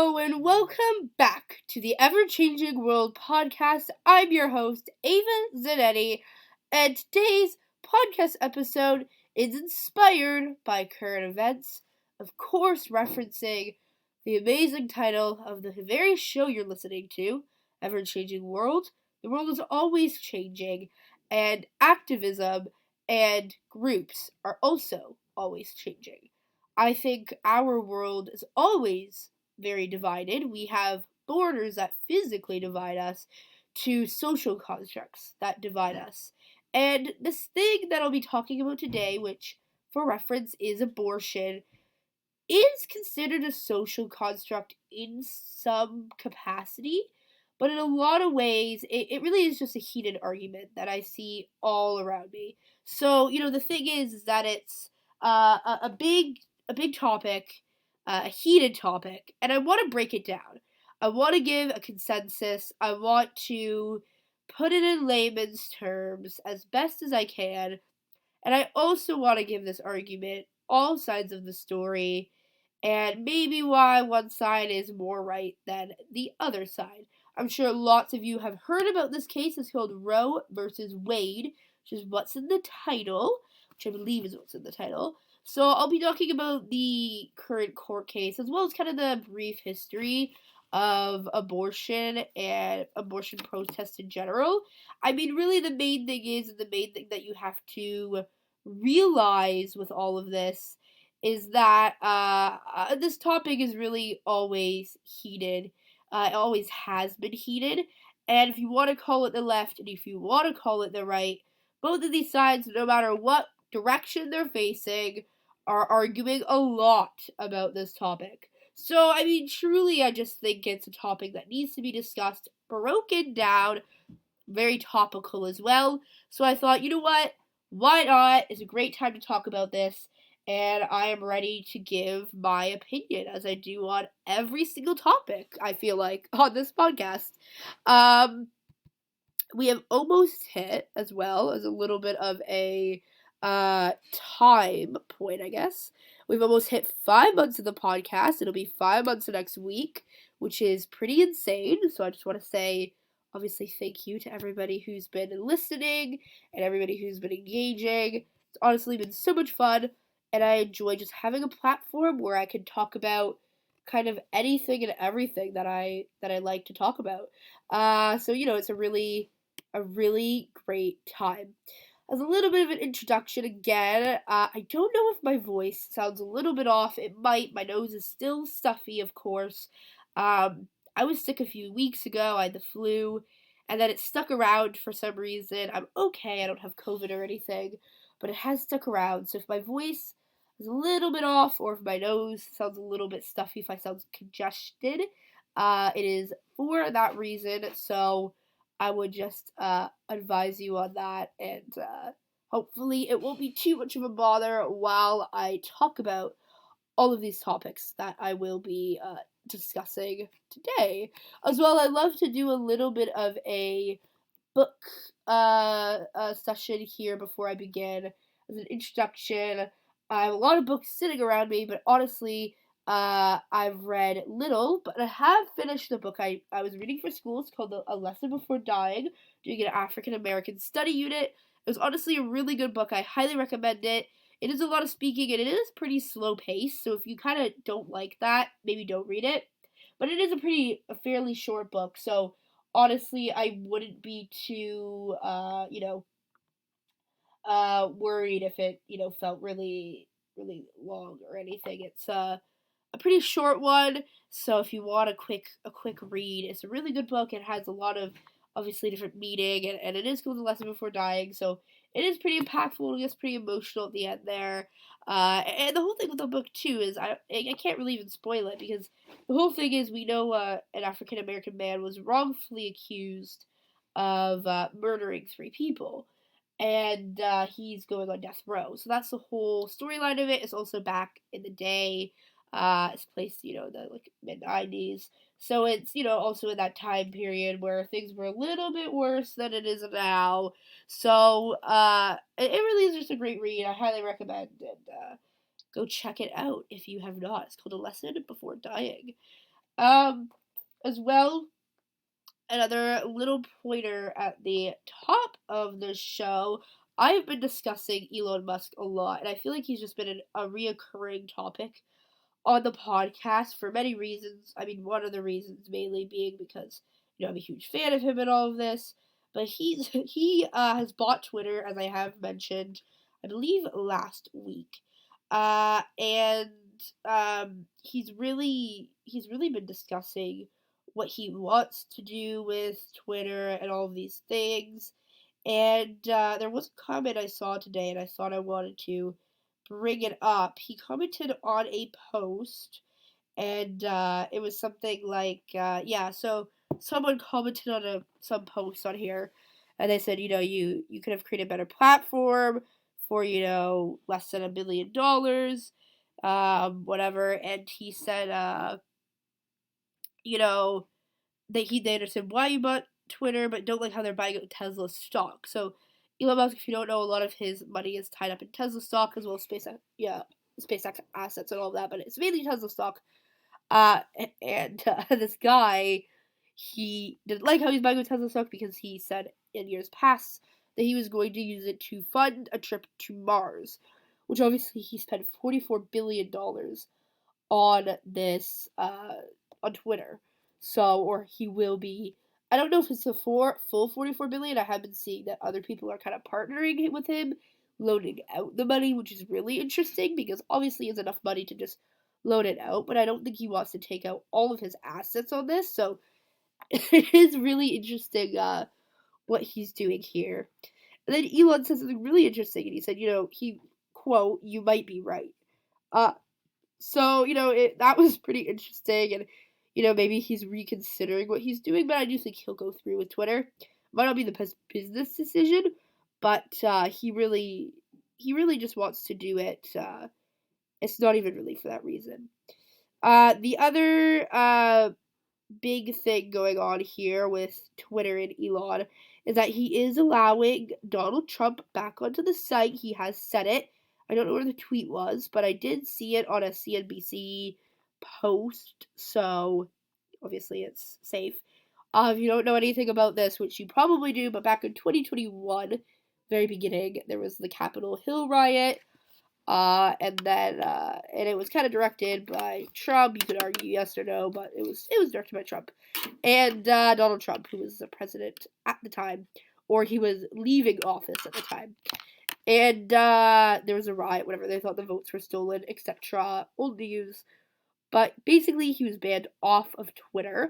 Hello and welcome back to the Ever-Changing World podcast. I'm your host, Ava Zanetti, and today's podcast episode is inspired by current events, of course referencing the amazing title of the very show you're listening to, Ever-Changing World. The world is always changing, and activism and groups are also always changing. I think our world is always very divided. We have borders that physically divide us to social constructs that divide us. And this thing that I'll be talking about today, which for reference is abortion, is considered a social construct in some capacity, but in a lot of ways, it really is just a heated argument that I see all around me. So, the thing is that it's a big topic, a heated topic, and I want to break it down. I want to give a consensus. I want to put it in layman's terms as best as I can, and I also want to give this argument all sides of the story and maybe why one side is more right than the other side. I'm sure lots of you have heard about this case. It's called Roe versus Wade, which is what's in the title, which I believe is what's in the title. So I'll be talking about the current court case as well as kind of the brief history of abortion and abortion protests in general. I mean, really, the main thing is, the main thing that you have to realize with all of this is that this topic is really always heated. It always has been heated. And if you want to call it the left and if you want to call it the right, both of these sides, no matter what direction they're facing, are arguing a lot about this topic. So, I mean, truly, I just think it's a topic that needs to be discussed, broken down, very topical as well. So I thought, you know what? Why not? It's a great time to talk about this, and I am ready to give my opinion as I do on every single topic, I feel like, on this podcast. Um, we have almost hit, as well as a little bit of a time point, I guess. We've almost hit 5 months of the podcast. It'll be 5 months next week, which is pretty insane. So I just want to say, obviously, thank you to everybody who's been listening and everybody who's been engaging. It's honestly been so much fun, and I enjoy just having a platform where I can talk about kind of anything and everything that I like to talk about. So it's a really great time. As a little bit of an introduction again, I don't know if my voice sounds a little bit off. It might. My nose is still stuffy, of course. I was sick a few weeks ago. I had the flu, and then it stuck around for some reason. I'm okay. I don't have COVID or anything, but it has stuck around. So if my voice is a little bit off, or if my nose sounds a little bit stuffy, if I sound congested, it is for that reason. So I would just advise you on that, and hopefully it won't be too much of a bother while I talk about all of these topics that I will be discussing today. As well, I love to do a little bit of a book session here before I begin as an introduction. I have a lot of books sitting around me, but honestly, I've read little, but I have finished the book I was reading for school. It's called A Lesson Before Dying, doing an African American study unit. It was honestly a really good book. I highly recommend it. It is a lot of speaking, and it is pretty slow paced, so if you kind of don't like that, maybe don't read it. But it is a fairly short book, so honestly, I wouldn't be too, worried if it, felt really, really long or anything. It's a pretty short one, so if you want a quick read, it's a really good book. It has a lot of obviously different meaning, and it is called The Lesson Before Dying, so it is pretty impactful. It gets pretty emotional at the end there. And the whole thing with the book too is I can't really even spoil it because the whole thing is we know an African American man was wrongfully accused of murdering 3 people, and he's going on death row. So that's the whole storyline of it. It's also back in the day. It's placed, the like mid-90s. So it's, also in that time period where things were a little bit worse than it is now. So it really is just a great read. I highly recommend, and go check it out if you have not. It's called A Lesson Before Dying. As well, another little pointer at the top of the show. I've been discussing Elon Musk a lot, and I feel like he's just been a reoccurring topic on the podcast for many reasons. I mean, one of the reasons mainly being because I'm a huge fan of him and all of this. But he has bought Twitter, as I have mentioned, I believe last week, and he's really been discussing what he wants to do with Twitter and all of these things. And there was a comment I saw today, and I thought I wanted to bring it up. He commented on a post, and it was something like, yeah. So someone commented on some post on here, and they said, you could have created a better platform for less than $1 million, whatever. And he said, you know they understand why you bought Twitter, but don't like how they're buying Tesla stock. So Elon Musk, if you don't know, a lot of his money is tied up in Tesla stock as well as SpaceX assets and all of that, but it's mainly Tesla stock. And this guy, he didn't like how he's buying Tesla stock because he said in years past that he was going to use it to fund a trip to Mars, which obviously he spent $44 billion on this on Twitter. So, or he will be. I don't know if it's the full 44 billion. I have been seeing that other people are kind of partnering with him, loading out the money, which is really interesting because obviously it's enough money to just load it out. But I don't think he wants to take out all of his assets on this. So it is really interesting what he's doing here. And then Elon said something really interesting, and he said, he quote, "You might be right." Uh, so, that was pretty interesting, and, maybe he's reconsidering what he's doing, but I do think he'll go through with Twitter. Might not be the best business decision, but he really just wants to do it. It's not even really for that reason. The other big thing going on here with Twitter and Elon is that he is allowing Donald Trump back onto the site. He has said it. I don't know where the tweet was, but I did see it on a CNBC post, so obviously it's safe. If you don't know anything about this, which you probably do, but back in 2021, very beginning, there was the Capitol Hill riot. And it was kind of directed by Trump. You could argue yes or no, but it was directed by Trump and Donald Trump, who was the president at the time, or he was leaving office at the time. And there was a riot, whatever. They thought the votes were stolen, etc. Old news. But basically, he was banned off of Twitter,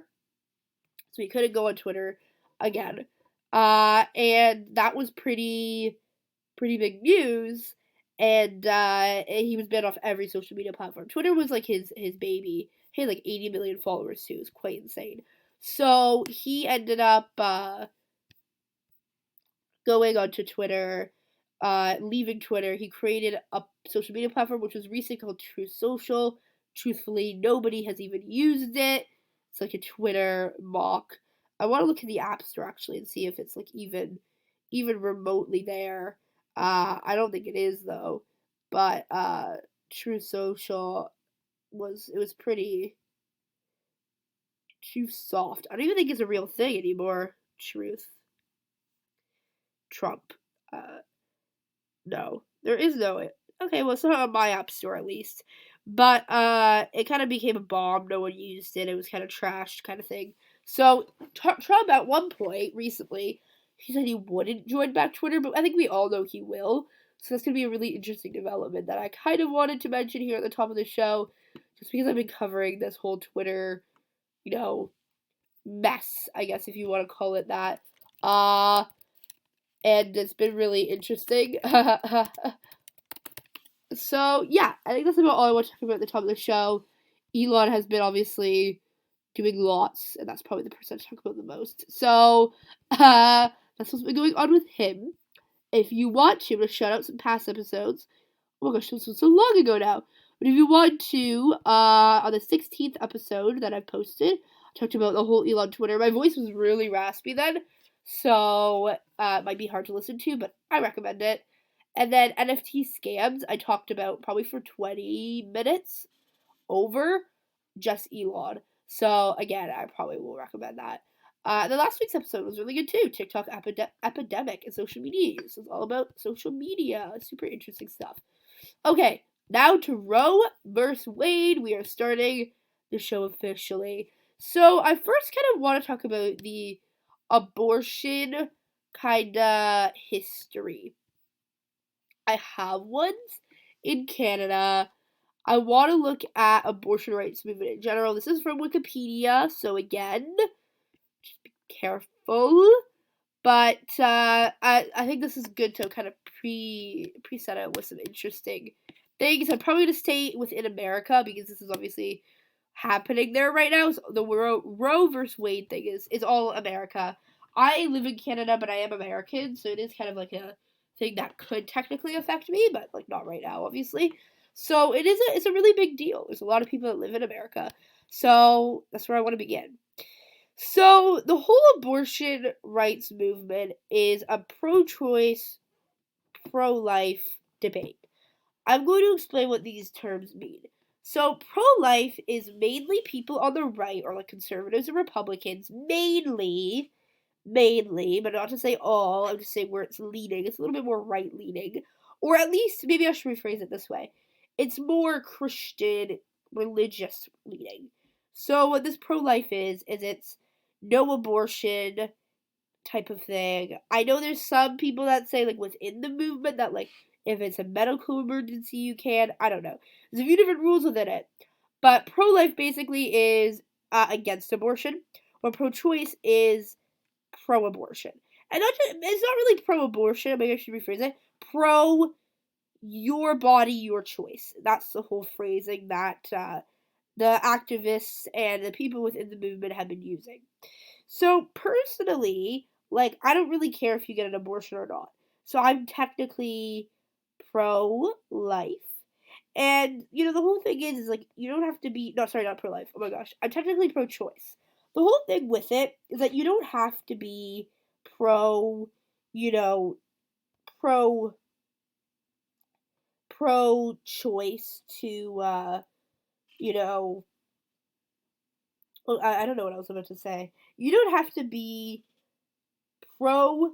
so he couldn't go on Twitter again. And that was pretty big news, and he was banned off every social media platform. Twitter was like his baby. He had like 80 million followers too. It was quite insane. So he ended up going onto Twitter, leaving Twitter. He created a social media platform which was recently called Truth Social. Truthfully, nobody has even used it. It's like a Twitter mock. I want to look in the App Store actually and see if it's like even remotely there. I don't think it is though, but Truth Social was pretty too soft. I don't even think it's a real thing anymore. Truth Trump. Uh, no, there is no. Okay, well, it's not on my app store at least. But it kind of became a bomb. No one used it. It was kind of trashed, kind of thing. So Trump at one point recently, he said he wouldn't join back Twitter, but I think we all know he will. So that's gonna be a really interesting development that I kind of wanted to mention here at the top of the show, just because I've been covering this whole Twitter, mess, I guess if you want to call it that. And it's been really interesting. So yeah, I think that's about all I want to talk about at the top of the show. Elon has been obviously doing lots, and that's probably the person I talk about the most. So that's what's been going on with him. If you want to, I'm gonna shout out some past episodes. Oh my gosh, this was so long ago now. But if you want to, on the 16th episode that I posted, I talked about the whole Elon Twitter. My voice was really raspy then, so it might be hard to listen to, but I recommend it. And then NFT scams, I talked about probably for 20 minutes over just Elon. So, again, I probably will recommend that. The last week's episode was really good too. TikTok epidemic and social media use. It's all about social media. Super interesting stuff. Okay, now to Roe versus Wade. We are starting the show officially. So, I first kind of want to talk about the abortion kind of history. I have ones in Canada. I want to look at abortion rights movement in general. This is from Wikipedia, so again, just be careful. But I think this is good to kind of preset it with some interesting things. I'm probably going to stay within America because this is obviously happening there right now. So the Roe versus Wade thing is all America. I live in Canada, but I am American, so it is kind of like a thing that could technically affect me, but like not right now, obviously. So it's a really big deal. There's a lot of people that live in America, so that's where I want to begin. So the whole abortion rights movement is a pro-choice, pro-life debate. I'm going to explain what these terms mean. So, pro life is mainly people on the right, or like conservatives and Republicans, mainly, but not to say all, I'm just saying where it's leaning. It's a little bit more right leaning. Or at least, maybe I should rephrase it this way it's more Christian, religious leaning. So, what this pro life is it's no abortion, type of thing. I know there's some people that say like within the movement that like if it's a medical emergency you can. I don't know. There's a few different rules within it. But pro-life basically is against abortion, or pro-choice is pro-abortion. And not just, it's not really pro-abortion. Maybe I should rephrase it. Pro your body, your choice. That's the whole phrasing that the activists and the people within the movement have been using. So personally, like I don't really care if you get an abortion or not. So I'm technically pro life. And the whole thing is like you don't have to be no, sorry, not pro life. Oh my gosh. I'm technically pro choice. The whole thing with it is that you don't have to be pro, you know, pro pro choice to you know I don't know what I was about to say. You don't have to be pro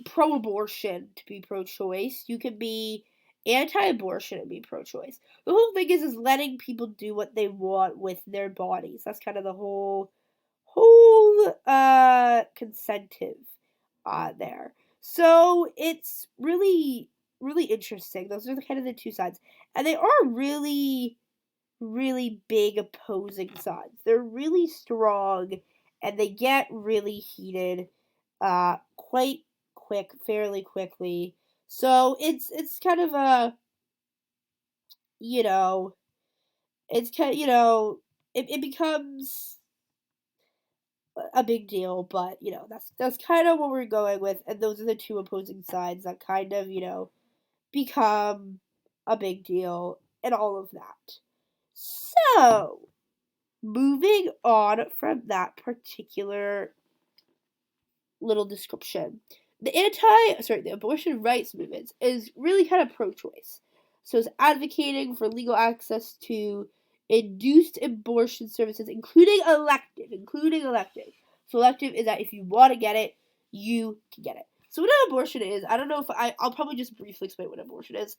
pro-abortion to be pro-choice. You can be anti-abortion and be pro-choice. The whole thing is letting people do what they want with their bodies. That's kind of the whole consentive there. So it's really interesting. Those are kind of the two sides, and they are really big opposing sides. They're really strong, and they get really heated quite fairly quickly. So it's kind of a you know it's kind it becomes a big deal, but that's kind of what we're going with, and those are the two opposing sides that kind of become a big deal and all of that. So moving on from that particular little description. The abortion rights movement is really kind of pro-choice. So it's advocating for legal access to induced abortion services, including elective. So elective is that if you want to get it, you can get it. So what an abortion is, I don't know if I'll probably just briefly explain what abortion is.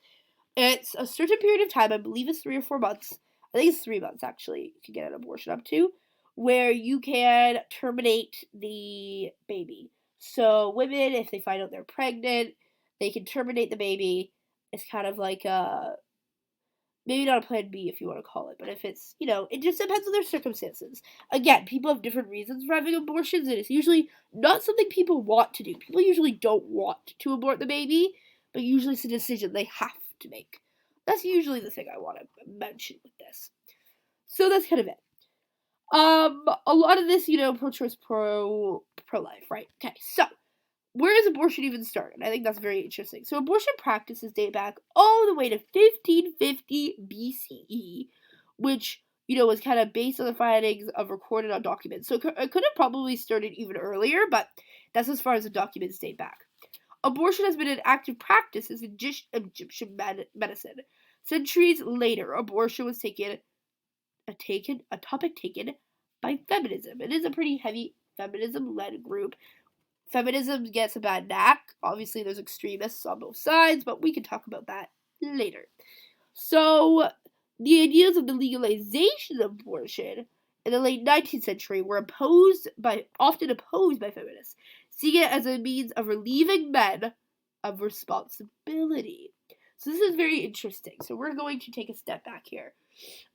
It's a certain period of time, I believe it's 3 or 4 months. I think it's 3 months actually, you can get an abortion up to, where you can terminate the baby. So women, if they find out they're pregnant, they can terminate the baby. It's kind of like maybe not a plan B if you want to call it, but if it's, it just depends on their circumstances. Again, people have different reasons for having abortions, and it's usually not something people want to do. People usually don't want to abort the baby, but usually it's a decision they have to make. That's usually the thing I want to mention with this. So that's kind of it. A lot of this, pro-choice, pro-life, right? Okay, so where does abortion even start? And I think that's very interesting. So abortion practices date back all the way to 1550 BCE, which, was kind of based on the findings of recorded on documents. So it could have probably started even earlier, but that's as far as the documents date back. Abortion has been an active practice as Egyptian medicine. Centuries later, abortion was taken a topic taken by feminism. It is a pretty heavy feminism-led group. Feminism gets a bad knack. Obviously, there's extremists on both sides, but we can talk about that later. So, the ideas of the legalization of abortion in the late 19th century were often opposed by feminists, seeing it as a means of relieving men of responsibility. So this is very interesting. So we're going to take a step back here.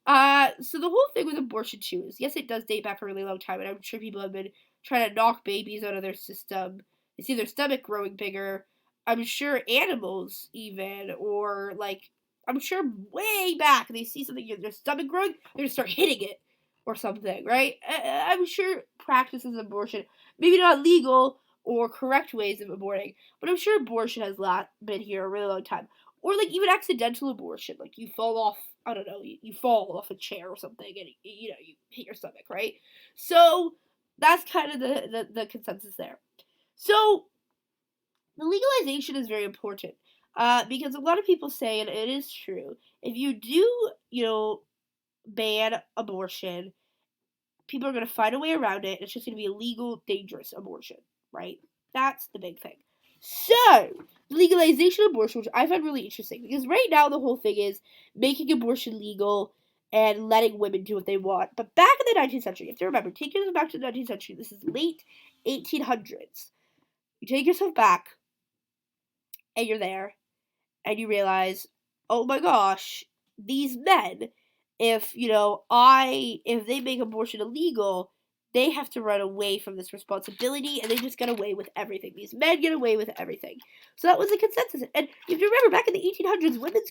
So the whole thing with abortion too is, yes, it does date back a really long time, and I'm sure people have been trying to knock babies out of their system. They see their stomach growing bigger. I'm sure animals even, or like, I'm sure way back they see something in their stomach growing, they're gonna start hitting it or something, right? I'm sure practices of abortion, maybe not legal or correct ways of aborting, but I'm sure abortion has been here a really long time. Or like even accidental abortion, like you fall off, I don't know, you fall off a chair or something and you hit your stomach, right? So that's kind of the consensus there. So the legalization is very important because a lot of people say, and it is true, if you do, ban abortion, people are going to find a way around it. It's just going to be a legal, dangerous abortion, right? That's the big thing. So, legalization of abortion, which I find really interesting, because right now the whole thing is making abortion legal and letting women do what they want. But back in the 19th century, you have to remember, take yourself back to the 19th century, this is late 1800s. You take yourself back, and you're there, and you realize, oh my gosh, these men, if they make abortion illegal, they have to run away from this responsibility, and they just get away with everything. These men get away with everything. So that was the consensus. And if you remember, back in the 1800s, women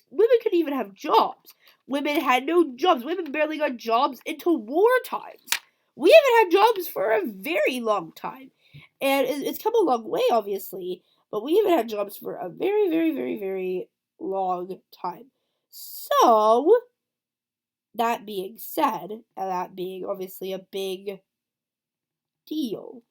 couldn't even have jobs. Women had no jobs. Women barely got jobs until war times. We haven't had jobs for a very long time. And it's come a long way, obviously, but we haven't had jobs for a very, very, very, very long time. So, that being said, and that being obviously a big deal,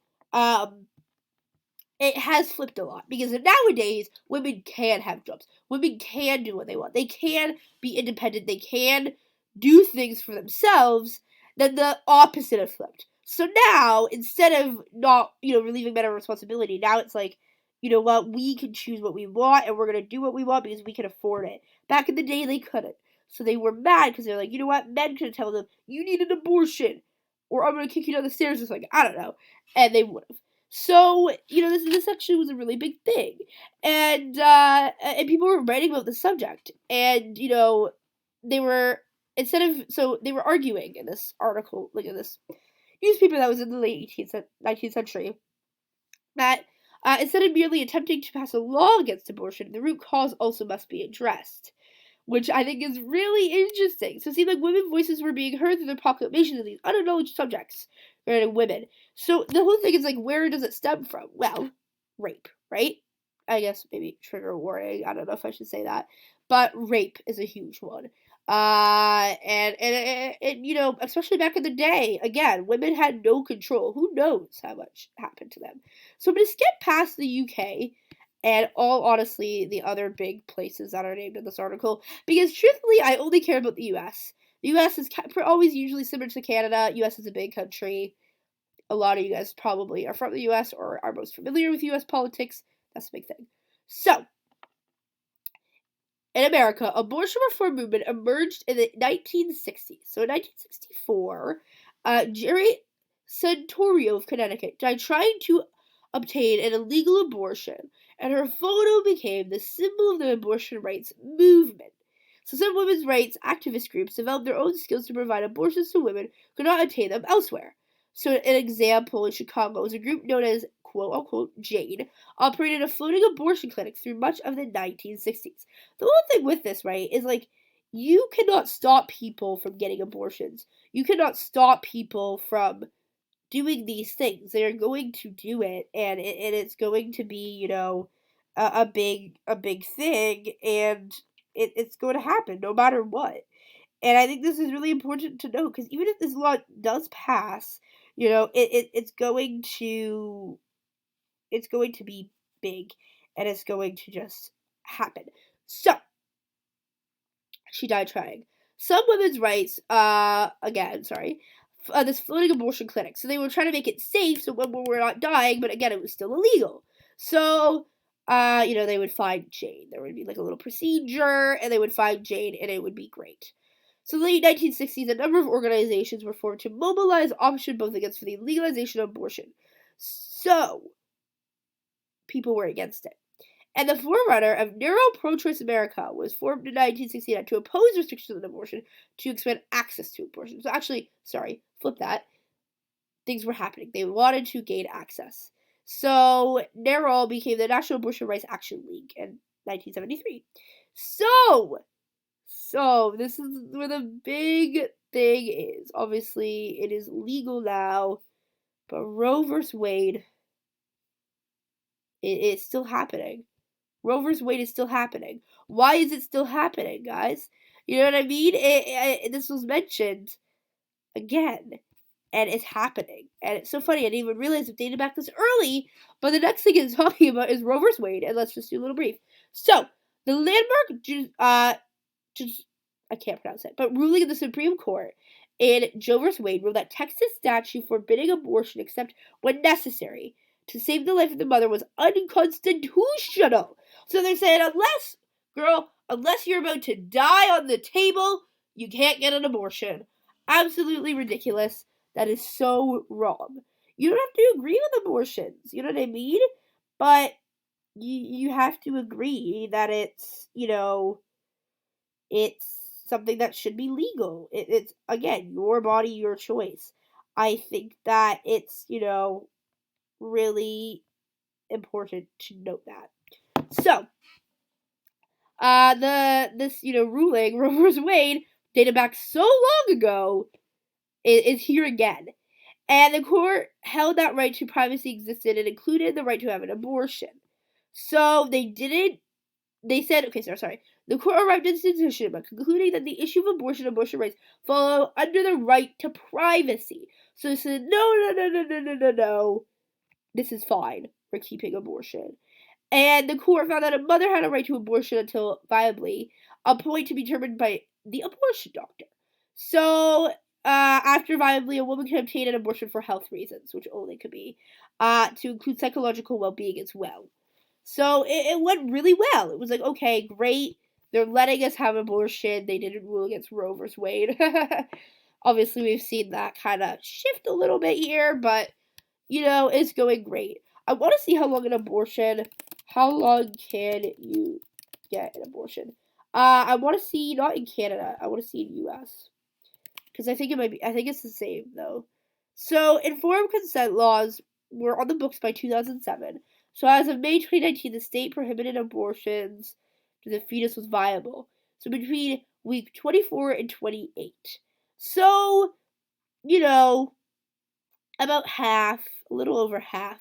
it has flipped a lot because nowadays women can have jobs. Women can do what they want. They can be independent. They can do things for themselves. Then the opposite have flipped. So now, instead of not, relieving men of responsibility, now it's like, you know what, we can choose what we want and we're going to do what we want because we can afford it. Back in the day, they couldn't. So they were mad because they're like, you know what, men could tell them, you need an abortion or I'm going to kick you down the stairs or something. I don't know. And they would have. So, this actually was a really big thing. And people were writing about the subject. And, they were, they were arguing in this article, like in this newspaper that was in the late 19th century, that instead of merely attempting to pass a law against abortion, the root cause also must be addressed, which I think is really interesting. So it seemed like women's voices were being heard through their proclamations of these unacknowledged subjects regarding women. So the whole thing is like, where does it stem from? Well, rape, right? I guess maybe trigger warning. I don't know if I should say that, but rape is a huge one. And especially back in the day, again, women had no control. Who knows how much happened to them? So I'm gonna skip past the UK and all honestly the other big places that are named in this article because truthfully I only care about the US. The US is always usually similar to Canada. US is a big country. A lot of you guys probably are from the US or are most familiar with US politics. That's a big thing. So, in America, abortion reform movement emerged in the 1960s. So in 1964, Jerry Santorio of Connecticut died trying to obtain an illegal abortion, and her photo became the symbol of the abortion rights movement. So some women's rights activist groups developed their own skills to provide abortions to women who could not obtain them elsewhere. So an example in Chicago was a group known as quote-unquote Jane, operated a floating abortion clinic through much of the 1960s. The whole thing with this, right, is like, you cannot stop people from getting abortions. You cannot stop people from doing these things. They're going to do it, and it's going to be, a big thing, and it's going to happen no matter what. And I think this is really important to know because even if this law does pass, it's going to be big and it's going to just happen. So, she died trying. some women's rights, this floating abortion clinic. So they were trying to make it safe so women were not dying, but again, it was still illegal. So, they would find Jane. There would be like a little procedure, and they would find Jane, and it would be great. So, in the late 1960s, a number of organizations were formed to mobilize opposition both against for the legalization of abortion. So, people were against it. And the forerunner of Neuro Pro-Choice America was formed in 1969 to oppose restrictions on abortion to expand access to abortion. So actually, flip that. Things were happening. They wanted to gain access. So NARAL became the National Abortion Rights Action League in 1973. So this is where the big thing is. Obviously, it is legal now, but Roe vs. Wade, it's still happening. Roe vs. Wade is still happening. Why is it still happening, guys? You know what I mean? This was mentioned again, and it's happening. And it's so funny. I didn't even realize it dated back this early, but the next thing it's talking about is Roe vs. Wade, and let's just do a little brief. So, the landmark, I can't pronounce it, but ruling of the Supreme Court in Joe vs. Wade ruled that Texas statute forbidding abortion except when necessary to save the life of the mother was unconstitutional. So they said, unless you're about to die on the table, you can't get an abortion. Absolutely ridiculous. That is so wrong. You don't have to agree with abortions, you know what I mean? But you have to agree that it's, it's something that should be legal. It's, again, your body, your choice. I think that it's, really important to note that. So, ruling, Roe vs. Wade, dated back so long ago, is here again. And the court held that right to privacy existed and included the right to have an abortion. So they said, the court arrived at this decision by concluding that the issue of abortion rights follow under the right to privacy. So they said, no, this is fine for keeping abortion. And the court found that a mother had a right to abortion until, viably, a point to be determined by the abortion doctor. So, after viably, a woman can obtain an abortion for health reasons, which only could be, to include psychological well-being as well. So, it went really well. It was like, okay, great, they're letting us have abortion. They didn't rule against Roe vs. Wade. Obviously, we've seen that kind of shift a little bit here, but, it's going great. I want to see how long can you get an abortion? I want to see, not in Canada, I want to see in US. Because I think it's the same, though. So, informed consent laws were on the books by 2007. So, as of May 2019, the state prohibited abortions if the fetus was viable. So, between week 24 and 28. So, about half, a little over half,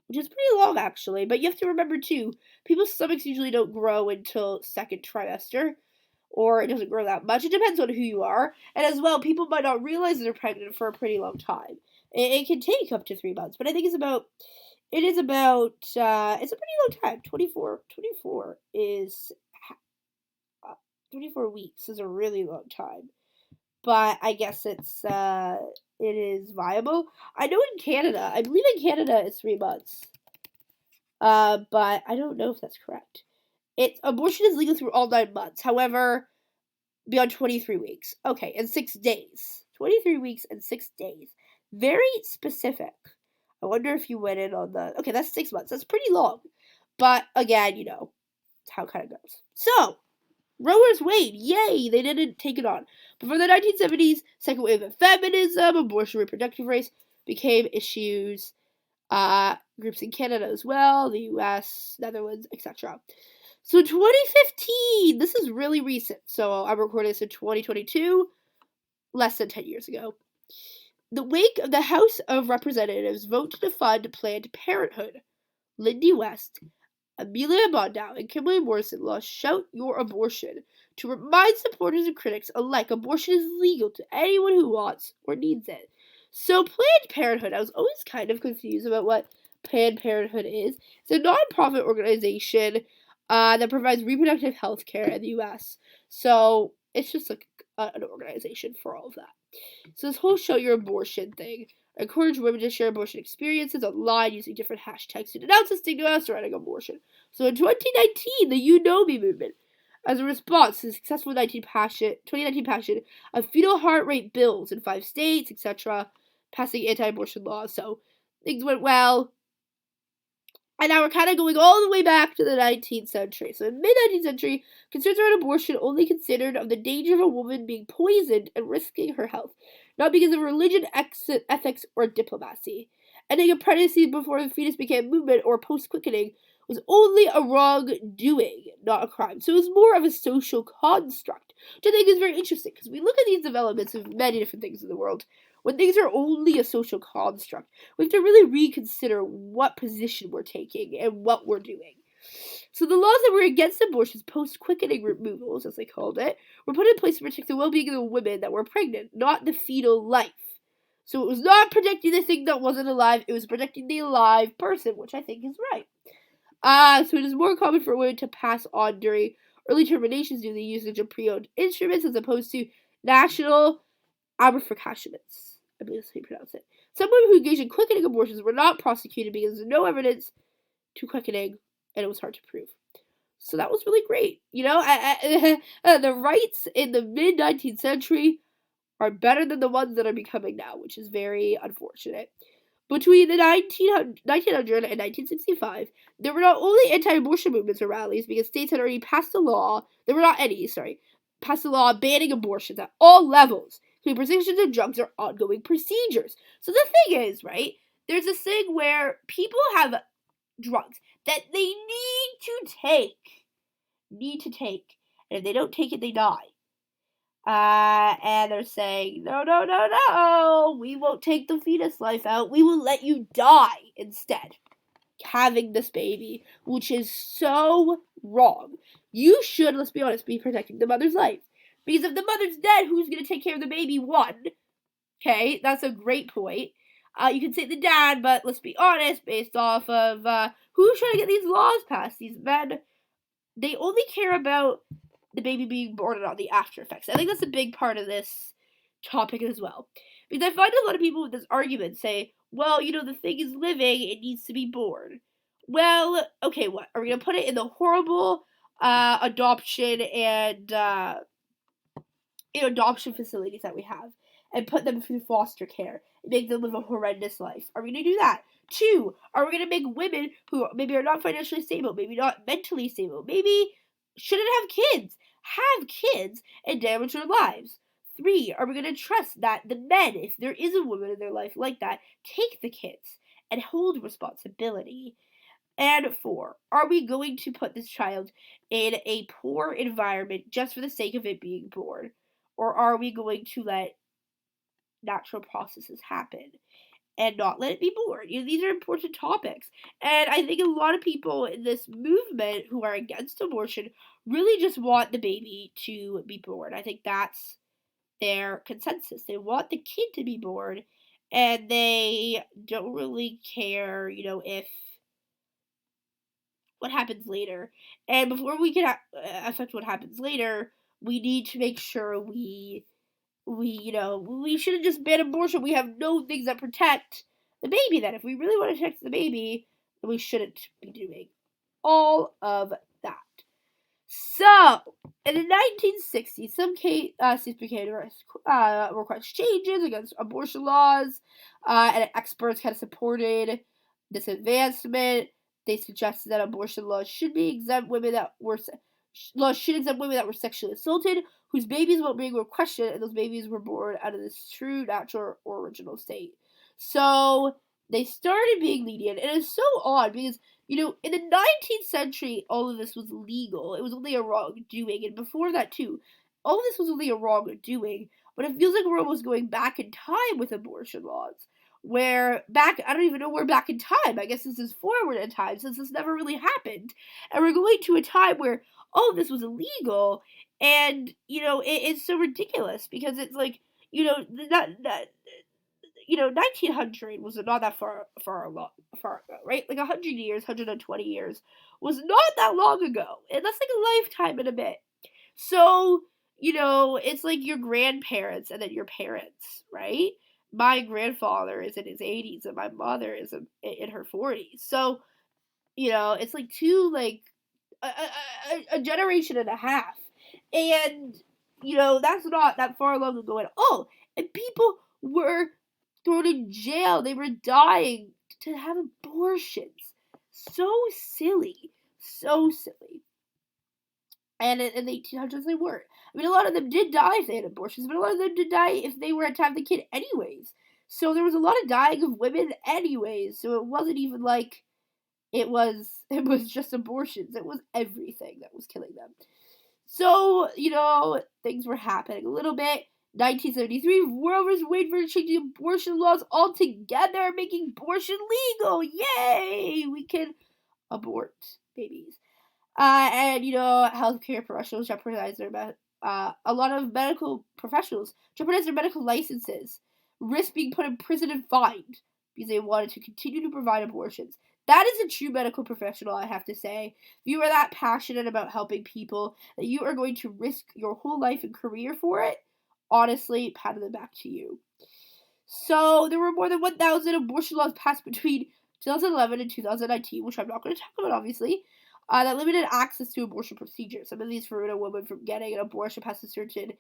which is pretty long actually, but you have to remember too, people's stomachs usually don't grow until second trimester, or it doesn't grow that much. It depends on who you are, and as well, people might not realize they're pregnant for a pretty long time. It can take up to 3 months, but I think it's a pretty long time. 24 is, 24 weeks is a really long time. But I guess it is viable. I know in Canada, I believe in Canada it's 3 months. But I don't know if that's correct. Abortion is legal through all 9 months. However, beyond 23 weeks. Okay, and 6 days. 23 weeks and 6 days. Very specific. I wonder if you went in on okay, that's 6 months. That's pretty long. But again, it's how it kind of goes. So, Roe vs. Wade, yay, they didn't take it on. But for the 1970s, second wave of feminism, abortion, reproductive rights became issues. Groups in Canada as well, the US, Netherlands, etc. So 2015, this is really recent. So I'm recording this in 2022, less than 10 years ago. The wake of the House of Representatives vote to defund Planned Parenthood. Lindy West, Amelia Mondau, and Kimberly Morrison lost Shout Your Abortion to remind supporters and critics alike abortion is legal to anyone who wants or needs it. So Planned Parenthood, I was always kind of confused about what Planned Parenthood is. It's a non-profit organization that provides reproductive health care in the U.S. So it's just like an organization for all of that. So this whole show your abortion thing encouraged women to share abortion experiences online using different hashtags to denounce the stigma surrounding abortion. So in 2019, the You Know Me movement, as a response to the successful 2019 passion of fetal heart rate bills in 5 states, etc., passing anti-abortion laws. So things went well. And now we're kind of going all the way back to the 19th century. So in mid-19th century, concerns around abortion only considered of the danger of a woman being poisoned and risking her health, not because of religion, ethics, or diplomacy. Ending a pregnancy before the fetus became a movement or post-quickening was only a wrongdoing, not a crime. So it was more of a social construct, which I think is very interesting, because we look at these developments of many different things in the world. When things are only a social construct, we have to really reconsider what position we're taking and what we're doing. So the laws that were against abortions, post-quickening removals, as they called it, were put in place to protect the well-being of the women that were pregnant, not the fetal life. So it was not protecting the thing that wasn't alive, it was protecting the alive person, which I think is right. So it is more common for women to pass on during early terminations due to the usage of pre-owned instruments as opposed to national aborifactions. I believe that's how you pronounce it. Some women who engaged in quickening abortions were not prosecuted because there's no evidence to quickening, and it was hard to prove. So that was really great. You know, the rights in the mid-19th century are better than the ones that are becoming now, which is very unfortunate. Between the 1900 and 1965, there were not only anti-abortion movements or rallies because states had already passed a law. There were not any, passed a law banning abortions at all levels, including prescriptions of drugs or ongoing procedures. So the thing is, right, there's this thing where people have drugs that they need to take, and if they don't take it, they die. And they're saying, no, we won't take the fetus life out, we will let you die instead, having this baby, which is so wrong. You should, let's be honest, be protecting the mother's life. Because if the mother's dead, who's going to take care of the baby? One. Okay, that's a great point. You can say the dad, but let's be honest, based off of who's trying to get these laws passed, these men, they only care about the baby being born and not the after effects. I think that's a big part of this topic as well. Because I find a lot of people with this argument say, well, you know, the thing is living, it needs to be born. Well, okay, what? Are we going to put it in the horrible adoption and adoption facilities that we have and put them through foster care and make them live a horrendous life? Are we going to do that? 2, are we going to make women who maybe are not financially stable, maybe not mentally stable, maybe shouldn't have kids and damage their lives? 3, are we going to trust that the men, if there is a woman in their life like that, take the kids and hold responsibility? And 4, are we going to put this child in a poor environment just for the sake of it being born? Or are we going to let natural processes happen and not let it be born? You know, these are important topics. And I think a lot of people in this movement who are against abortion really just want the baby to be born. I think that's their consensus. They want the kid to be born, and they don't really care, you know, if what happens later. And before we can affect what happens later, we need to make sure we shouldn't just ban abortion. We have no things that protect the baby. Then, if we really want to protect the baby, then we shouldn't be doing all of that. So, in the 1960s, some states began to request changes against abortion laws, and experts kind of supported this advancement. They suggested that abortion laws should exempt women that were sexually assaulted, whose babies' well-being were questioned, and those babies were born out of this true, natural, or original state. So they started being lenient, and it's so odd because, you know, in the 19th century, all of this was legal. It was only a wrongdoing, and before that too, all of this was only a wrongdoing. But it feels like we're almost going back in time with abortion laws. I don't even know where back in time. I guess this is forward in time since this never really happened. And we're going to a time where all of this was illegal, and, you know, it's so ridiculous because it's like, you know, 1900 was not that far ago, right? Like 100 years, 120 years was not that long ago, and that's like a lifetime and a bit. So, it's like your grandparents and then your parents, right? My grandfather is in his 80s and my mother is in her 40s. So, it's like two, like, a generation and a half. And, that's not that far along ago at all. And people were thrown in jail. They were dying to have abortions. So silly. So silly. And in the 1800s, they weren't. I mean, a lot of them did die if they had abortions, but a lot of them did die if they were to have the kid anyways. So there was a lot of dying of women anyways. So it wasn't even like it was just abortions. It was everything that was killing them. So, things were happening a little bit. 1973, Roe vs. Wade for changing abortion laws altogether, making abortion legal. Yay! We can abort babies. And healthcare professionals jeopardize a lot of medical professionals jeopardize their medical licenses, risk being put in prison and fined because they wanted to continue to provide abortions. That is a true medical professional, I have to say. If you are that passionate about helping people that you are going to risk your whole life and career for it, honestly, pat on the back to you. So there were more than 1,000 abortion laws passed between 2011 and 2019, which I'm not going to talk about, obviously, that limited access to abortion procedures. Some of these forbid a woman from getting an abortion past a certain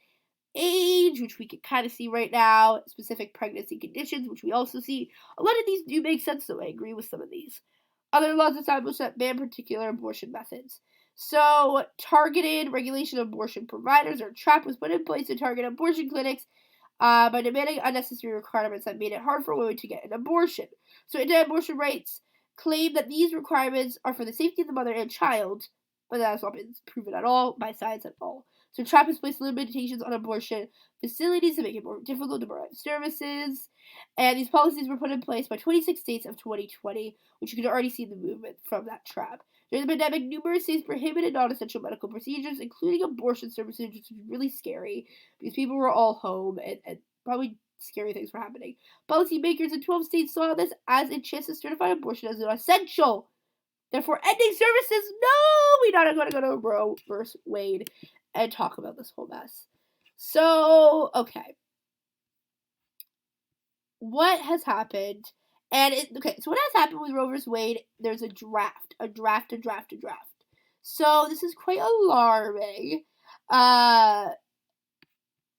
age, which we can kind of see right now, specific pregnancy conditions, which we also see. A lot of these do make sense, though. I agree with some of these. Other laws established that ban particular abortion methods. So, targeted regulation of abortion providers or TRAP was put in place to target abortion clinics by demanding unnecessary requirements that made it hard for women to get an abortion. So anti-abortion rights claim that these requirements are for the safety of the mother and child, but that has not been proven at all by science at all. So TRAP has placed limitations on abortion facilities to make it more difficult to provide services, and these policies were put in place by 26 states of 2020, which you can already see the movement from that TRAP. During the pandemic, numerous states prohibited non-essential medical procedures, including abortion services, which was really scary because people were all home and probably scary things were happening. Policymakers in 12 states saw this as a chance to certify abortion as an essential. Therefore, ending services. No, we're not going to go to Roe versus Wade and talk about this whole mess. So, okay. What has happened? So what has happened with Roe vs. Wade? There's a draft. So this is quite alarming, and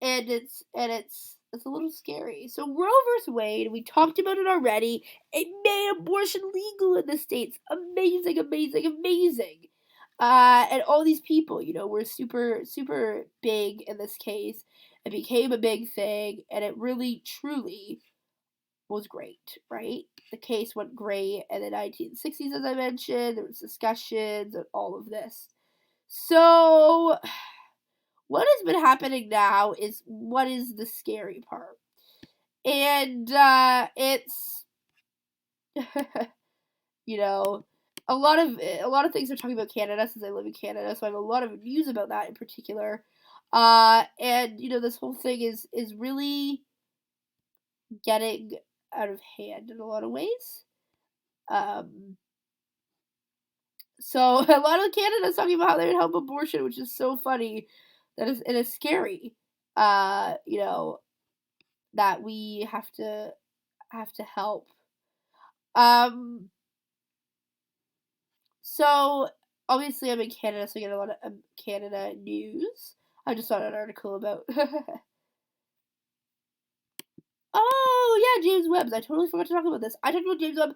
it's a little scary. So Roe vs. Wade, we talked about it already. It made abortion legal in the states. Amazing. And all these people, were super, super big in this case. It became a big thing, and it really, truly was great, right? The case went great in the 1960s, as I mentioned. There was discussions and all of this. So, what has been happening now is what is the scary part. And it's a lot of things are talking about Canada since I live in Canada, so I have a lot of news about that in particular. And this whole thing is really getting out of hand in a lot of ways. So a lot of Canada's talking about how they would help abortion, which is so funny. It is scary. That we have to help. So obviously I'm in Canada, so I get a lot of Canada news. I just saw an article about. Oh yeah, James Webb. I totally forgot to talk about this. I talked about James Webb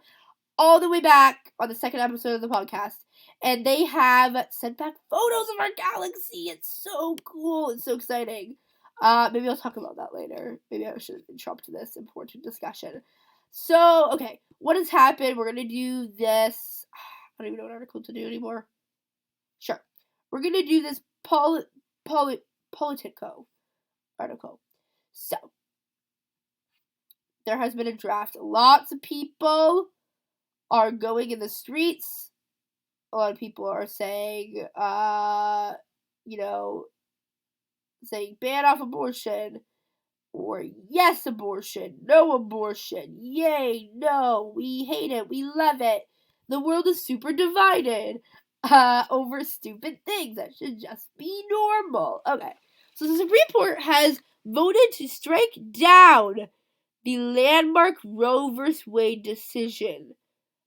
all the way back on the second episode of the podcast, and they have sent back photos of our galaxy. It's so cool. It's so exciting. Maybe I'll talk about that later. Maybe I should interrupt this important discussion. So, okay, what has happened? We're gonna do this. I don't even know what article to do anymore. Sure, we're gonna do this Politico article. So, there has been a draft. Lots of people are going in the streets. A lot of people are saying, saying ban off abortion, or yes abortion, no abortion, yay, no, we hate it, we love it. The world is super divided over stupid things that should just be normal. Okay, So the Supreme Court has voted to strike down the landmark Roe v. Wade decision,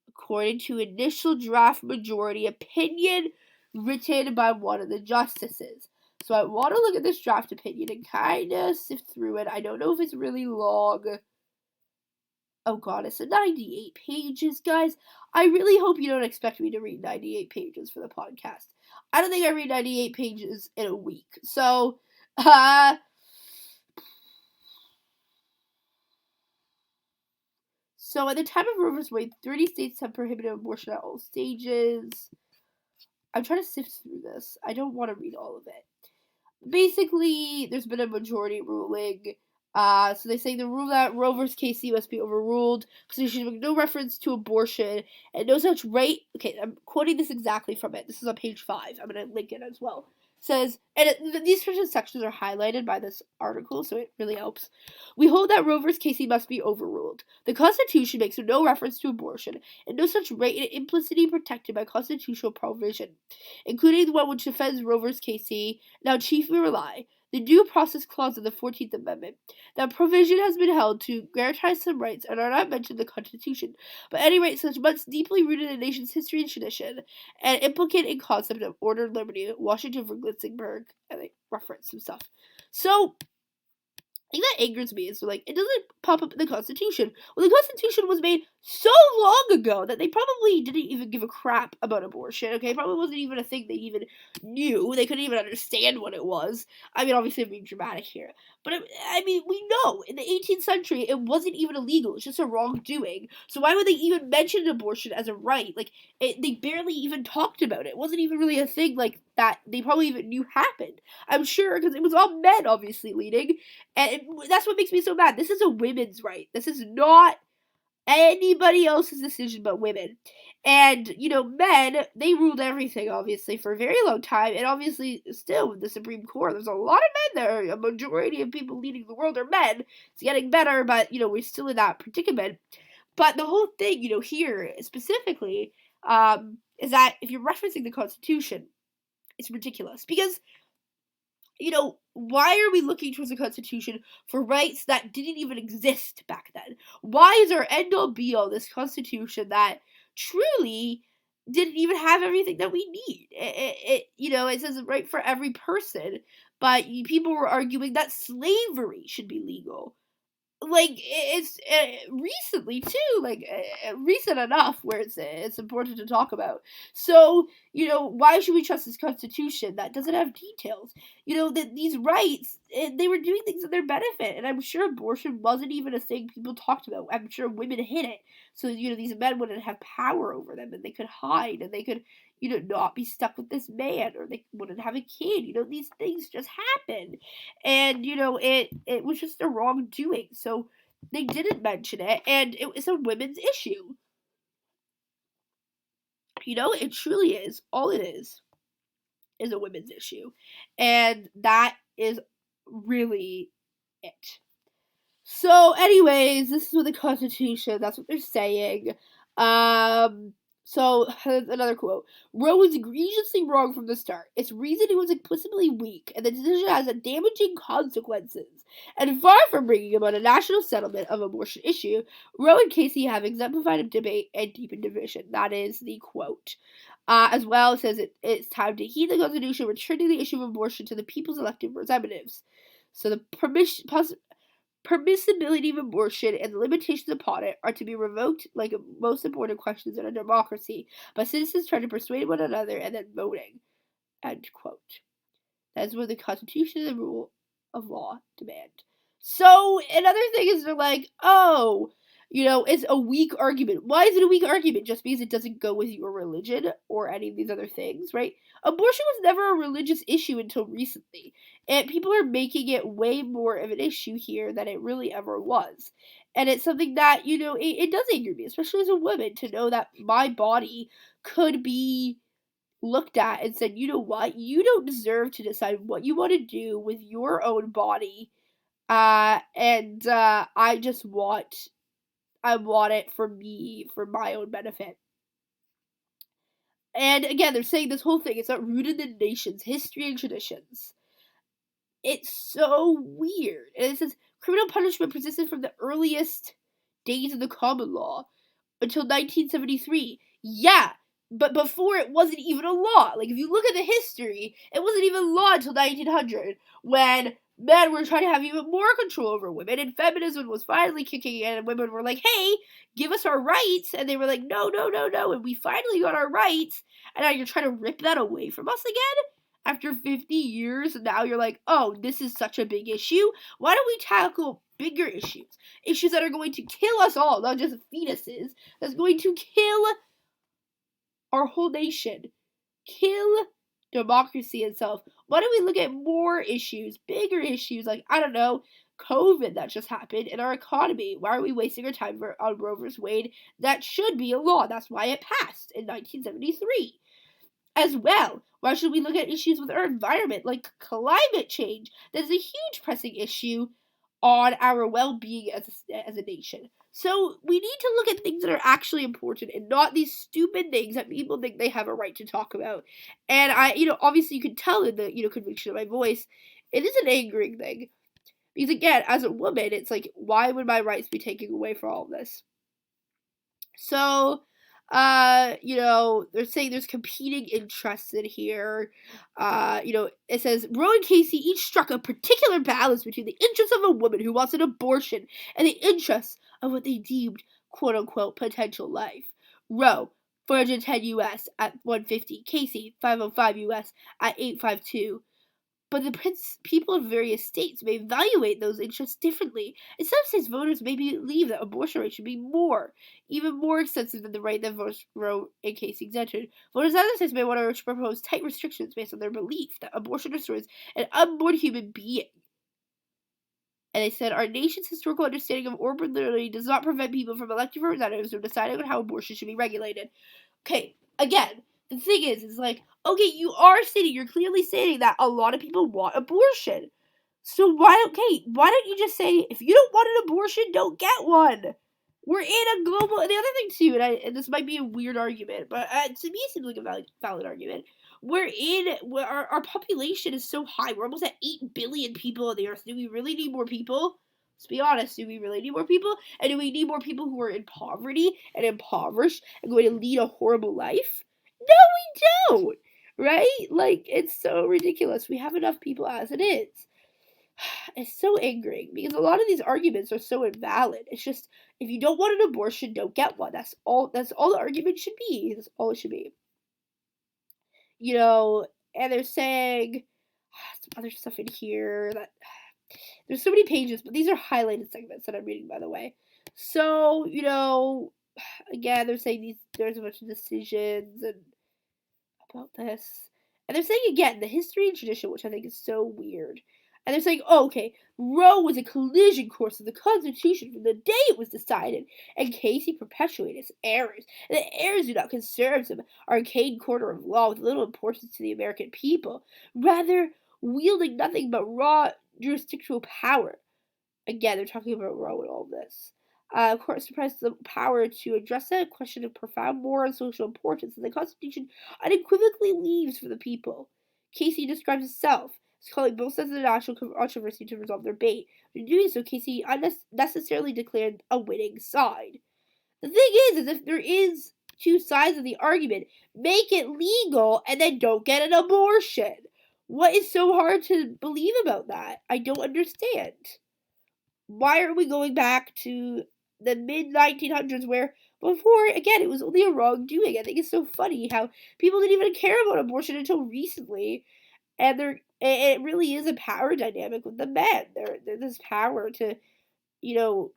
according to initial draft majority opinion written by one of the justices. So I want to look at this draft opinion and kind of sift through it. I don't know if it's really long. Oh god, it's 98 pages, guys. I really hope you don't expect me to read 98 pages for the podcast. I don't think I read 98 pages in a week. So, So at the time of Roe v. Wade, 30 states have prohibited abortion at all stages. I'm trying to sift through this. I don't want to read all of it. Basically, there's been a majority ruling. So they say the rule that Roe v. Casey must be overruled because there should be no reference to abortion and no such right. Okay, I'm quoting this exactly from it. This is on page 5. I'm going to link it as well. It says, and these certain sections are highlighted by this article, so it really helps. We hold that Roe v. Casey must be overruled. The Constitution makes no reference to abortion, and no such right is implicitly protected by constitutional provision, including the one which defends Roe v. Casey, now chiefly rely the Due Process Clause of the 14th Amendment. That provision has been held to guarantee some rights and are not mentioned in the Constitution, but any rights such much deeply rooted in the nation's history and tradition, and implicate in concept of ordered liberty, Washington v. Glitzenberg, and they reference some stuff. So, thing that angers me is like it doesn't pop up in the Constitution. Well, the Constitution was made so long ago that they probably didn't even give a crap about abortion. Okay, probably wasn't even a thing they even knew. They couldn't even understand what it was. I mean, obviously, I'm being dramatic here, but I mean, we know in the 18th century it wasn't even illegal. It's just a wrongdoing. So why would they even mention abortion as a right? Like they barely even talked about it. It wasn't even really a thing like that. They probably even knew happened. I'm sure because it was all men, obviously, leading. And that's what makes me so mad. This is a women's right. This is not anybody else's decision but women. And, men, they ruled everything, obviously, for a very long time. And obviously, still, with the Supreme Court, there's a lot of men there. A majority of people leading the world are men. It's getting better, but, we're still in that predicament. But the whole thing, here, specifically, is that if you're referencing the Constitution, it's ridiculous. Because why are we looking towards the Constitution for rights that didn't even exist back then? Why is our end-all be-all this Constitution that truly didn't even have everything that we need? It says right for every person, but people were arguing that slavery should be legal. Like it's recently too, recent enough where it's important to talk about. So why should we trust this Constitution that doesn't have details? That these rights they were doing things in their benefit, and I'm sure abortion wasn't even a thing people talked about. I'm sure women hid it, so these men wouldn't have power over them, and they could hide, and they could not be stuck with this man, or they wouldn't have a kid. These things just happen. And it was just a wrongdoing, so they didn't mention it, and it was a women's issue. It truly is. All it is a women's issue, and that is really it. So, anyways, this is what the Constitution, that's what they're saying. So, another quote. Roe was egregiously wrong from the start. Its reasoning was implicitly weak, and the decision has damaging consequences. And far from bringing about a national settlement of abortion issue, Roe and Casey have exemplified a debate and deepened division. That is the quote. As well, it says it's time to heed the Constitution, returning the issue of abortion to the people's elected representatives. So the permissibility of abortion and the limitations upon it are to be revoked like most important questions in a democracy by citizens trying to persuade one another and then voting. End quote. That is what the Constitution and the rule of law demand. So, another thing is they're like, oh, it's a weak argument. Why is it a weak argument? Just because it doesn't go with your religion or any of these other things, right? Abortion was never a religious issue until recently. And people are making it way more of an issue here than it really ever was. And it's something that, it does anger me, especially as a woman, to know that my body could be looked at and said, you know what? You don't deserve to decide what you want to do with your own body. I want it for me, for my own benefit. And again, they're saying this whole thing, it's not rooted in the nation's history and traditions. It's so weird. And it says criminal punishment persisted from the earliest days of the common law until 1973. Yeah, but before it wasn't even a law. Like, if you look at the history, it wasn't even law until 1900, when men were trying to have even more control over women, and feminism was finally kicking in, and women were like, hey, give us our rights, and they were like, no, no, no, no, and we finally got our rights, and now you're trying to rip that away from us again? After 50 years, and now you're like, oh, this is such a big issue. Why don't we tackle bigger issues? Issues that are going to kill us all, not just fetuses. That's going to kill our whole nation. Kill democracy itself. Why don't we look at more issues, bigger issues, like, I don't know, COVID that just happened in our economy? Why are we wasting our time on Roe vs. Wade? That should be a law. That's why it passed in 1973. As well, why should we look at issues with our environment, like climate change? That's a huge pressing issue on our well-being as a nation. So we need to look at things that are actually important and not these stupid things that people think they have a right to talk about. And obviously you can tell in the, conviction of my voice, it is an angering thing. Because again, as a woman, it's like, why would my rights be taken away for all of this? So, they're saying there's competing interests in here. It says Roe and Casey each struck a particular balance between the interests of a woman who wants an abortion and the interests of what they deemed quote unquote potential life. Roe, 410 US at 150, Casey, 505 US at 852. But the people of various states may evaluate those interests differently. In some states, voters may believe that abortion rights should be even more extensive than the right that Roe and Casey exempted. Voters in other states may want to propose tight restrictions based on their belief that abortion destroys an unborn human being. And they said, our nation's historical understanding of organ liberty does not prevent people from electing representatives or deciding on how abortion should be regulated. Okay, again, the thing is like, okay, you're clearly stating that a lot of people want abortion. So why don't you just say, if you don't want an abortion, don't get one? We're in a global, and the other thing too, and this might be a weird argument, but to me it seems like a valid argument. Our population is so high. We're almost at 8 billion people on the earth. Do we really need more people? Let's be honest, do we really need more people? And do we need more people who are in poverty and impoverished and going to lead a horrible life? No, we don't! Right? Like, it's so ridiculous. We have enough people as it is. It's so angering because a lot of these arguments are so invalid. It's just, if you don't want an abortion, don't get one. That's all the argument should be. That's all it should be. And they're saying some other stuff in here that there's so many pages, but these are highlighted segments that I'm reading, by the way. So, again, they're saying there's a bunch of decisions and about this. And they're saying, again, the history and tradition, which I think is so weird. And they're saying, oh, okay, Roe was a collision course of the Constitution from the day it was decided, and Casey perpetuated its errors. And the errors do not concern some arcane corner of law with little importance to the American people, rather wielding nothing but raw jurisdictional power. Again, they're talking about Roe and all this. Court suppressed the power to address a question of profound moral and social importance that the Constitution unequivocally leaves for the people. Casey describes himself as calling both sides of the national controversy to resolve their debate. In doing so, Casey unnecessarily declared a winning side. The thing is if there is two sides of the argument, make it legal and then don't get an abortion. What is so hard to believe about that? I don't understand. Why are we going back to the mid-1900s where before, again, it was only a wrongdoing? I think it's so funny how people didn't even care about abortion until recently, and it really is a power dynamic with the men. There's this power to,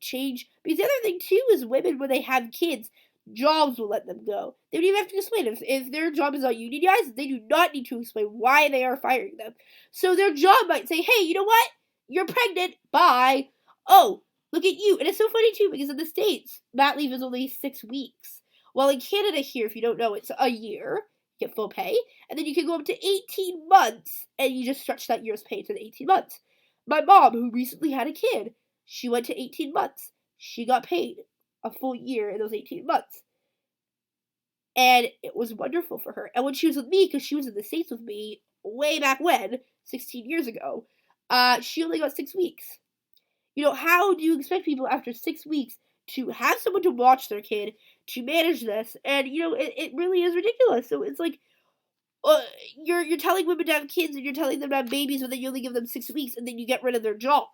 change. Because the other thing, too, is women, when they have kids, jobs will let them go. They don't even have to explain. If their job is not unionized, they do not need to explain why they are firing them. So their job might say, hey, you know what? You're pregnant. Bye. Oh, look at you. And it's so funny, too, because in the States, mat leave is only 6 weeks. While in Canada here, if you don't know, it's a year. You get full pay. And then you can go up to 18 months, and you just stretch that year's pay to the 18 months. My mom, who recently had a kid, she went to 18 months. She got paid a full year in those 18 months. And it was wonderful for her. And when she was with me, because she was in the States with me way back when, 16 years ago, she only got 6 weeks. How do you expect people after 6 weeks to have someone to watch their kid, to manage this? And, it really is ridiculous. So it's like, you're telling women to have kids and you're telling them to have babies, but then you only give them 6 weeks and then you get rid of their job.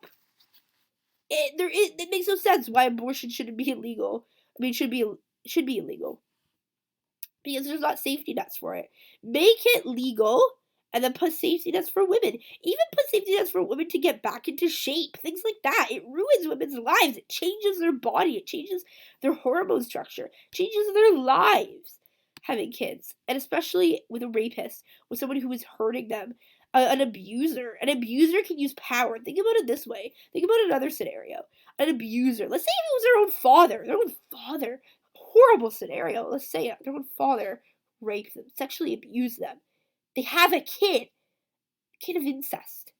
It makes no sense why abortion shouldn't be illegal. I mean, should be illegal. Because there's not safety nets for it. Make it legal and then put safety nets for women. Even put safety nets for women to get back into shape. Things like that. It ruins women's lives. It changes their body. It changes their hormone structure. It changes their lives having kids. And especially with a rapist, with someone who is hurting them. An abuser. An abuser can use power. Think about it this way. Think about another scenario. An abuser. Let's say if it was their own father. Their own father. Horrible scenario. Let's say their own father raped them, sexually abused them. They have a kid of incest.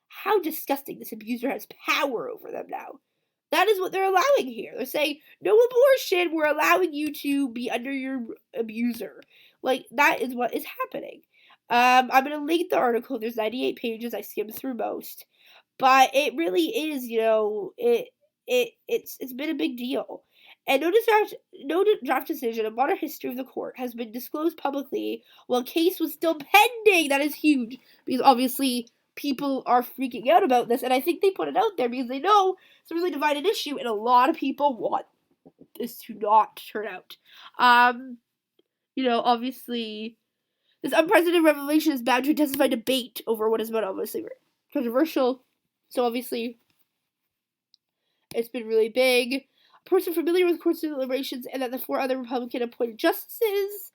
How disgusting. This abuser has power over them now. That is what they're allowing here. They're saying, no abortion, we're allowing you to be under your abuser. Like, that is what is happening. I'm going to link the article. There's 98 pages. I skimmed through most. But it really is, it's been a big deal. And no draft decision of modern history of the court has been disclosed publicly while case was still pending. That is huge, because obviously people are freaking out about this, and I think they put it out there because they know it's a really divided issue, and a lot of people want this to not turn out. Obviously, this unprecedented revelation is bound to intensify debate over what is about obviously controversial. So obviously, it's been really big. A person familiar with court deliberations and that the 4 other Republican appointed justices,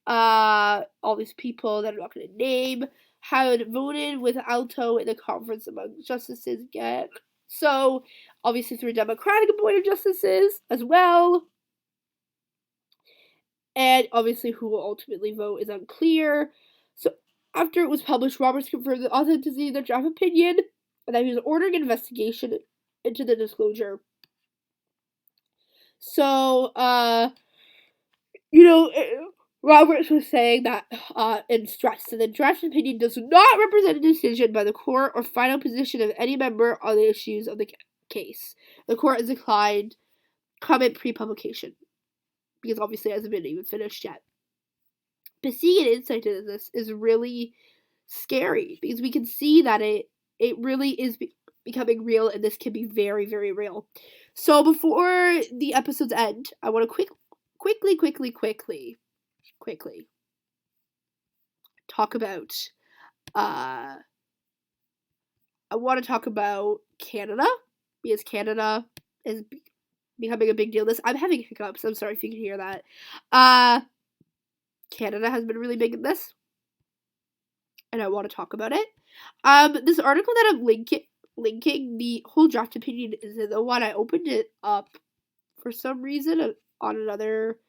all these people that I'm not going to name, had voted with Alto in the conference among justices again. So, obviously 3 Democratic appointed justices as well. And obviously who will ultimately vote is unclear. So, after it was published, Roberts confirmed the authenticity of the draft opinion and that he was ordering an investigation into the disclosure. So, Roberts was saying that, and stressed that the draft opinion does not represent a decision by the court or final position of any member on the issues of the case. The court has declined comment pre-publication, because obviously it hasn't been even finished yet. But seeing an insight into this is really scary, because we can see that it really is becoming real, and this can be very, very real. So before the episodes end, I want to quickly talk about I want to talk about Canada, because Canada is becoming a big deal. I'm having hiccups. I'm sorry if you can hear that. Canada has been really big in this, and I want to talk about it. This article that I'm linking, the whole draft opinion is the one. I opened it up for some reason on another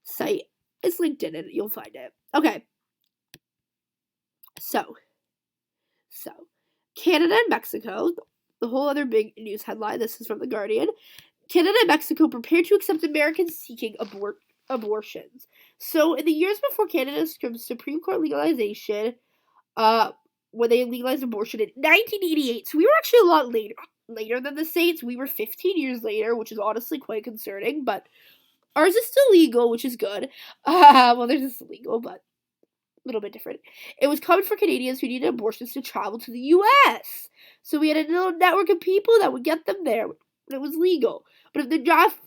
site. It's linked in it. You'll find it. Okay. So Canada and Mexico, the whole other big news headline. This is from The Guardian. Canada and Mexico prepare to accept Americans seeking abortions. So in the years before Canada's Supreme Court legalization, when they legalized abortion in 1988, so we were actually a lot later than the States. We were 15 years later, which is honestly quite concerning, but ours is still legal, which is good. Well, theirs is legal, but a little bit different. It was common for Canadians who needed abortions to travel to the U.S. So we had a little network of people that would get them there when it was legal. But if the draft,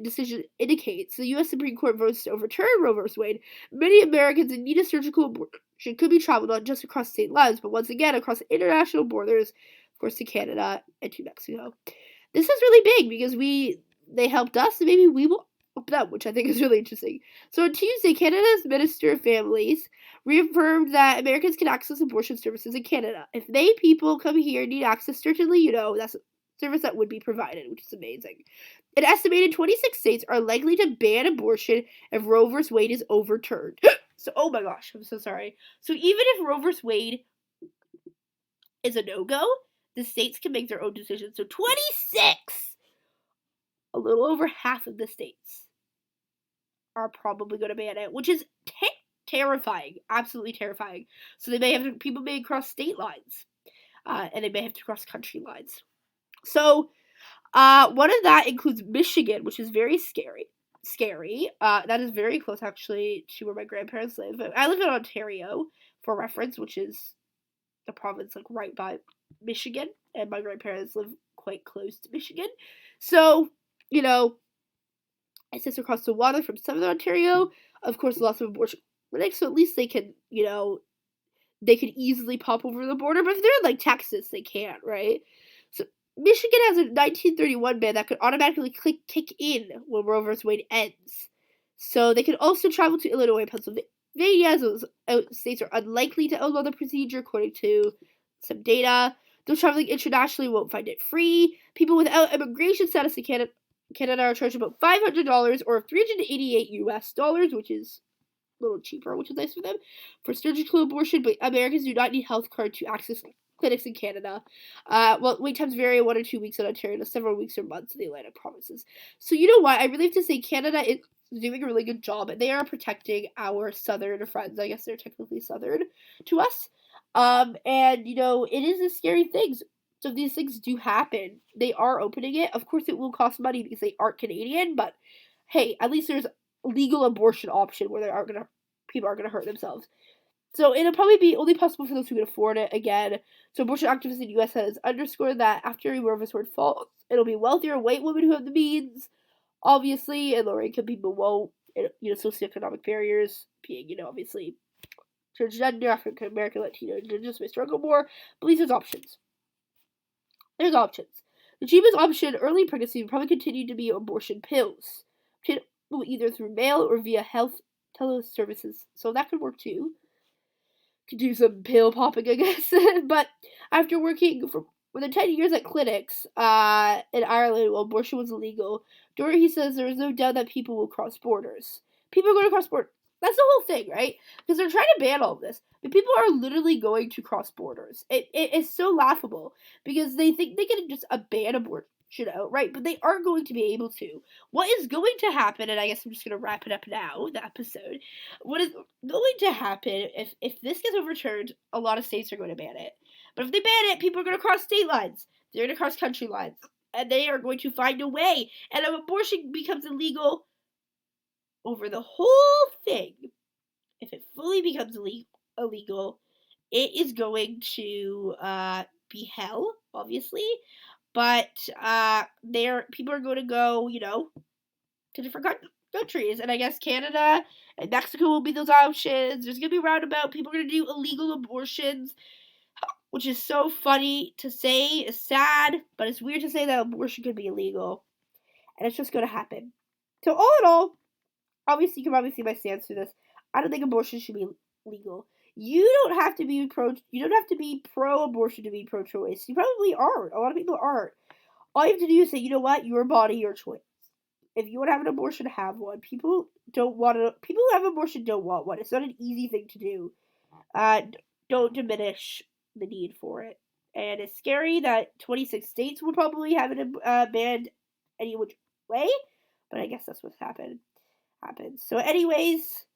decision indicates the U.S. Supreme Court votes to overturn Roe v. Wade, many Americans in need of surgical abortion could be traveled not just across state lines, but once again across international borders, of course, to Canada and to Mexico. This is really big because they helped us, and maybe we will help them, which I think is really interesting. So on Tuesday, Canada's Minister of Families reaffirmed that Americans can access abortion services in Canada. If people come here and need access, certainly, that's a service that would be provided, which is amazing. An estimated 26 states are likely to ban abortion if Roe v. Wade is overturned. So, oh my gosh, I'm so sorry. So even if Roe v. Wade is a no-go, the states can make their own decisions. So 26! A little over half of the states are probably going to ban it, which is terrifying. Absolutely terrifying. So people may cross state lines. and they may have to cross country lines. So, one of that includes Michigan, which is very scary. That is very close, actually, to where my grandparents live. I live in Ontario, for reference, which is the province, like, right by Michigan, and my grandparents live quite close to Michigan. So, it sits across the water from southern Ontario. Of course, lots of abortion clinics, so at least they can, they could easily pop over the border. But if they're in, like, Texas, they can't, right? So Michigan has a 1931 ban that could automatically kick in when Roe vs. Wade ends. So they can also travel to Illinois and Pennsylvania, as those states are unlikely to outlaw the procedure, according to some data. Those traveling internationally won't find it free. People without immigration status in Canada are charged about $500 or $388 US, which is a little cheaper, which is nice for them, for surgical abortion, but Americans do not need health card to access clinics in Canada. Wait times vary 1 or 2 weeks in Ontario to several weeks or months in the Atlantic provinces. So you know what? I really have to say Canada is doing a really good job, and they are protecting our southern friends. I guess they're technically southern to us. And, it is a scary thing. So if these things do happen, they are opening it. Of course, it will cost money because they aren't Canadian, but hey, at least there's a legal abortion option where people aren't gonna hurt themselves. So it'll probably be only possible for those who can afford it again. So abortion activists in the U.S. has underscored that after Roe vs. Wade falls, it'll be wealthier white women who have the means, obviously, and lower income people won't. Socioeconomic barriers being, obviously, transgender, African American, Latino, Indigenous may struggle more. But at least there's options. There's options. The cheapest option, early pregnancy, will probably continue to be abortion pills, either through mail or via health teleservices. So that could work too. Could do some pill popping, I guess. But after working for more than 10 years at clinics in Ireland while abortion was illegal, Doherty says there is no doubt that people will cross borders. People are going to cross borders. That's the whole thing, right? Because they're trying to ban all of this. But people are literally going to cross borders. It is so laughable because they think they can just ban abortion outright, but they aren't going to be able to. What is going to happen, and I guess I'm just going to wrap it up now, the episode, what is going to happen if this gets overturned, a lot of states are going to ban it. But if they ban it, people are going to cross state lines. They're going to cross country lines. And they are going to find a way. And if abortion becomes illegal over the whole thing, if it fully becomes illegal, it is going to be hell, obviously. But people are going to go, to different countries. And I guess Canada and Mexico will be those options. There's going to be roundabout. People are going to do illegal abortions, which is so funny to say. It's sad, but it's weird to say that abortion could be illegal. And it's just going to happen. So all in all, obviously, you can probably see my stance to this. I don't think abortion should be legal. You don't have to be pro-abortion to be pro-choice. You probably aren't. A lot of people aren't. All you have to do is say, you know what, your body, your choice. If you want to have an abortion, have one. People who have an abortion don't want one. It's not an easy thing to do. Don't diminish the need for it. And it's scary that 26 states will probably have it banned any which way, but I guess that's what's happens. So anyways,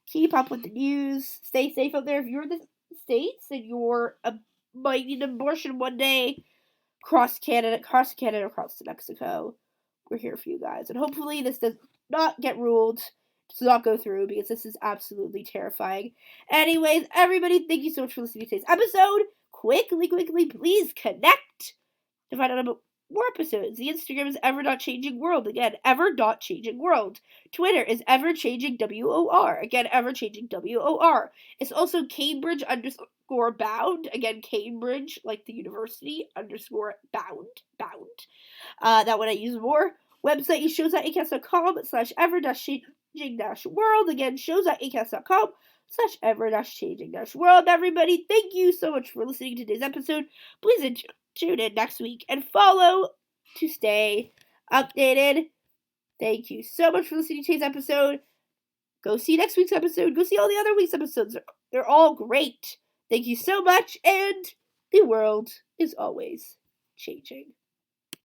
keep up with the news. Stay safe out there. If you're in the States and you're might need an abortion one day, cross Canada, cross to Mexico. We're here for you guys. And hopefully this does not get ruled, does not go through, because this is absolutely terrifying. Anyways, everybody, thank you so much for listening to today's episode. Quickly, please connect to find out about more episodes. The Instagram is ever.changingworld. Again, ever.changingworld. Twitter is everchanging WOR. Again, everchanging WOR. It's also Cambridge _bound. Again, Cambridge, like the university, _bound. That one I use more. Website is shows.acast.com/ever-changing-world. Again, shows.acast.com/ever-changing-world. Everybody, thank you so much for listening to today's episode. Please tune in next week and follow to stay updated. Thank you so much for listening to today's episode. Go see next week's episode. Go see all the other week's episodes. They're all great. Thank you so much, and the world is always changing.